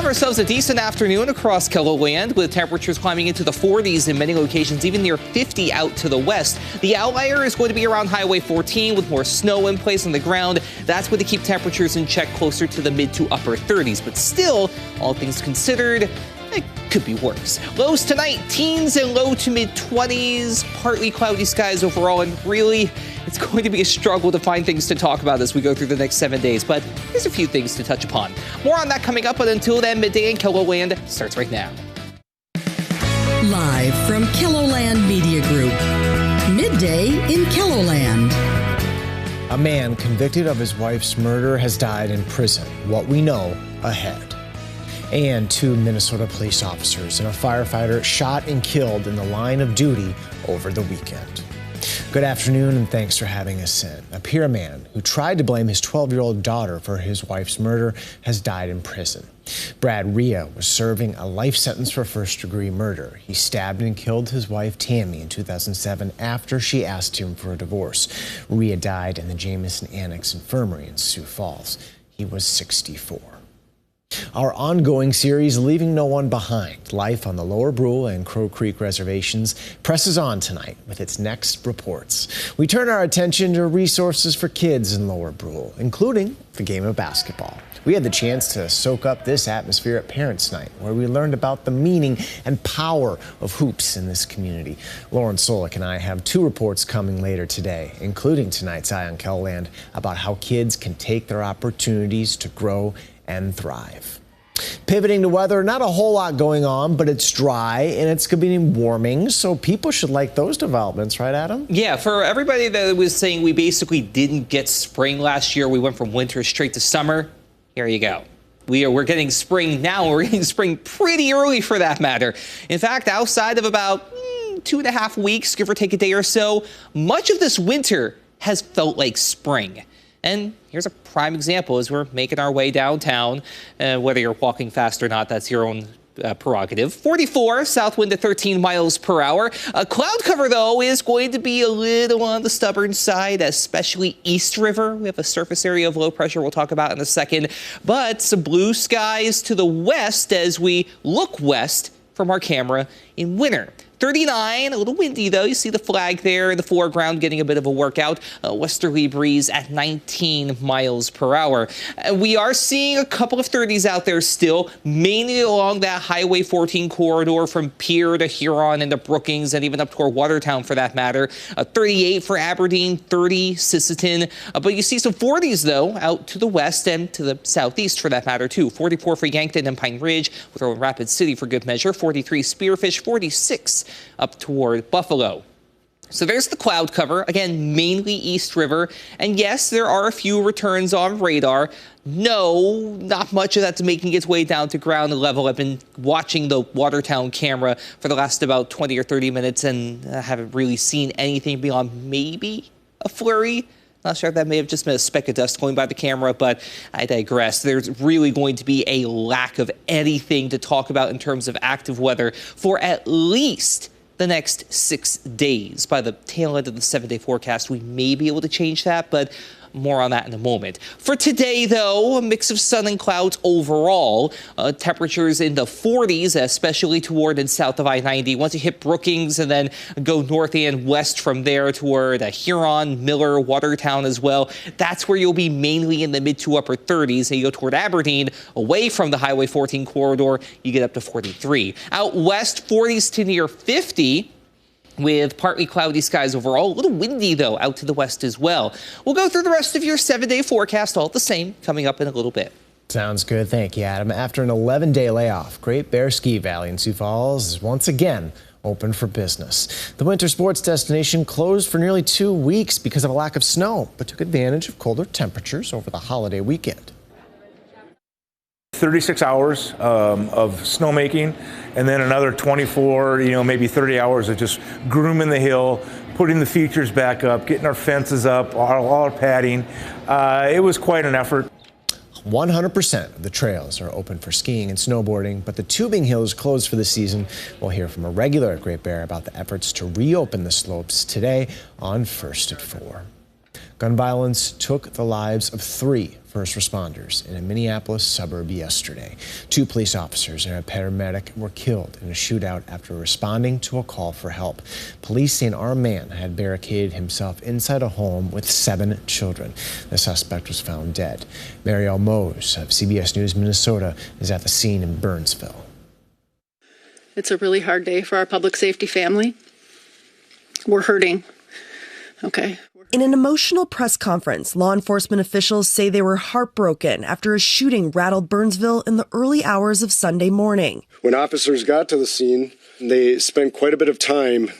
have ourselves a decent afternoon across KELOLAND with temperatures climbing into the 40s in many locations, even near 50 out to the west. The outlier is going to be around Highway 14 with more snow in place on the ground. That's going to keep temperatures in check closer to the mid to upper 30s. But still, all things considered, it could be worse. Lows tonight, teens and low to mid 20s, partly cloudy skies overall, and really, it's going to be a struggle to find things to talk about as we go through the next 7 days, but there's a few things to touch upon. More on that coming up, but until then, Midday in KELOLAND starts right now. Live from KELOLAND Media Group, Midday in KELOLAND. A man convicted of his wife's murder has died in prison. What we know ahead. And 2 Minnesota police officers and a firefighter shot and killed in the line of duty over the weekend. Good afternoon, and thanks for having us in. A Pierre man who tried to blame his 12-year-old daughter for his wife's murder has died in prison. Brad Rhea was serving a life sentence for first-degree murder. He stabbed and killed his wife, Tammy, in 2007 after she asked him for a divorce. Rhea died in the Jamison Annex Infirmary in Sioux Falls. He was 64. Our ongoing series, Leaving No One Behind, life on the Lower Brule and Crow Creek reservations, presses on tonight with its next reports. We turn our attention to resources for kids in Lower Brule, including the game of basketball. We had the chance to soak up this atmosphere at Parents' Night, where we learned about the meaning and power of hoops in this community. Lauren Solik and I have 2 reports coming later today, including tonight's Eye on KELOLAND, about how kids can take their opportunities to grow and thrive. Pivoting to weather, not a whole lot going on, but it's dry and it's going to be warming, so people should like those developments, right, Adam? Yeah, for everybody that was saying we basically didn't get spring last year, we went from winter straight to summer, here you go. We're getting spring now, we're getting spring pretty early for that matter. In fact, outside of about 2.5 weeks, give or take a day or so, much of this winter has felt like spring. And here's a prime example as we're making our way downtown. Whether you're walking fast or not, that's your own prerogative. 44, south wind to 13 miles per hour. Cloud cover, though, is going to be a little on the stubborn side, especially East River. We have a surface area of low pressure we'll talk about in a second. But some blue skies to the west as we look west from our camera in winter. 39, a little windy though. You see the flag there in the foreground getting a bit of a workout. A westerly breeze at 19 miles per hour. We are seeing a couple of 30s out there still, mainly along that Highway 14 corridor from Pierre to Huron and to Brookings and even up toward Watertown for that matter. 38 for Aberdeen, 30 Sisseton. But you see some 40s though out to the west and to the southeast for that matter too. 44 for Yankton and Pine Ridge. We'll throw in Rapid City for good measure. 43 Spearfish, 46 up toward Buffalo. So there's the cloud cover, again, mainly East River. And yes, there are a few returns on radar. No, not much of that's making its way down to ground level. I've been watching the Watertown camera for the last about 20 or 30 minutes and I haven't really seen anything beyond maybe a flurry. Not sure if that may have just been a speck of dust going by the camera, but I digress. There's really going to be a lack of anything to talk about in terms of active weather for at least the next 6 days. By the tail end of the 7-day forecast, we may be able to change that, but more on that in a moment. For today, though, a mix of sun and clouds overall. Temperatures in the 40s, especially toward and south of I-90. Once you hit Brookings and then go north and west from there toward Huron, Miller, Watertown as well, that's where you'll be mainly in the mid to upper 30s. And you go toward Aberdeen, away from the Highway 14 corridor, you get up to 43. Out west, 40s to near 50. With partly cloudy skies overall. A little windy, though, out to the west as well. We'll go through the rest of your 7-day forecast all the same coming up in a little bit. Sounds good. Thank you, Adam. After an 11-day layoff, Great Bear Ski Valley in Sioux Falls is once again open for business. The winter sports destination closed for nearly 2 weeks because of a lack of snow, but took advantage of colder temperatures over the holiday weekend. 36 hours of snowmaking, and then another 24, maybe 30 hours of just grooming the hill, putting the features back up, getting our fences up, all our padding. It was quite an effort. 100% of the trails are open for skiing and snowboarding, but the tubing hill is closed for the season. We'll hear from a regular at Great Bear about the efforts to reopen the slopes today on First at 4. Gun violence took the lives of 3 first responders in a Minneapolis suburb yesterday. 2 police officers and a paramedic were killed in a shootout after responding to a call for help. Police say an armed man had barricaded himself inside a home with 7 children. The suspect was found dead. Marielle Mose of CBS News Minnesota is at the scene in Burnsville. It's a really hard day for our public safety family. We're hurting. Okay. In an emotional press conference, law enforcement officials say they were heartbroken after a shooting rattled Burnsville in the early hours of Sunday morning. When officers got to the scene, they spent quite a bit of time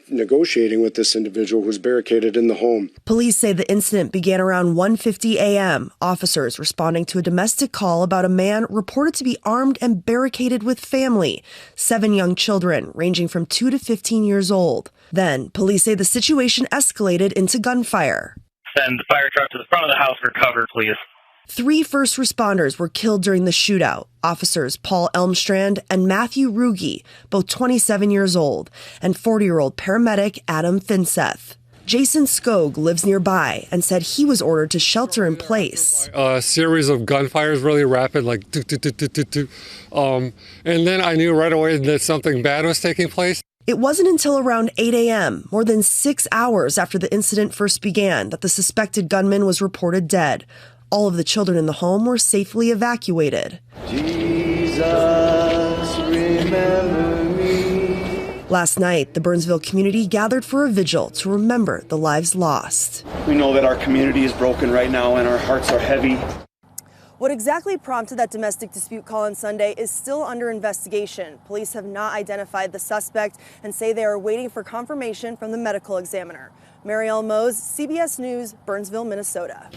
negotiating with this individual who was barricaded in the home. Police say the incident began around 1:50 a.m. Officers responding to a domestic call about a man reported to be armed and barricaded with family, 7 young children ranging from 2 to 15 years old. Then, police say the situation escalated into gunfire. Send the fire truck to the front of the house for cover, please. 3 first responders were killed during the shootout. Officers Paul Elmstrand and Matthew Ruge, both 27 years old, and 40-year-old paramedic Adam Finseth. Jason Skog lives nearby and said he was ordered to shelter in place. A series of gunfires, really rapid, like do. And then I knew right away that something bad was taking place. It wasn't until around 8 a.m., more than 6 hours after the incident first began, that the suspected gunman was reported dead. All of the children in the home were safely evacuated. Jesus, remember me. Last night, the Burnsville community gathered for a vigil to remember the lives lost. We know that our community is broken right now and our hearts are heavy. What exactly prompted that domestic dispute call on Sunday is still under investigation. Police have not identified the suspect and say they are waiting for confirmation from the medical examiner. Marielle Mose, CBS News, Burnsville, Minnesota.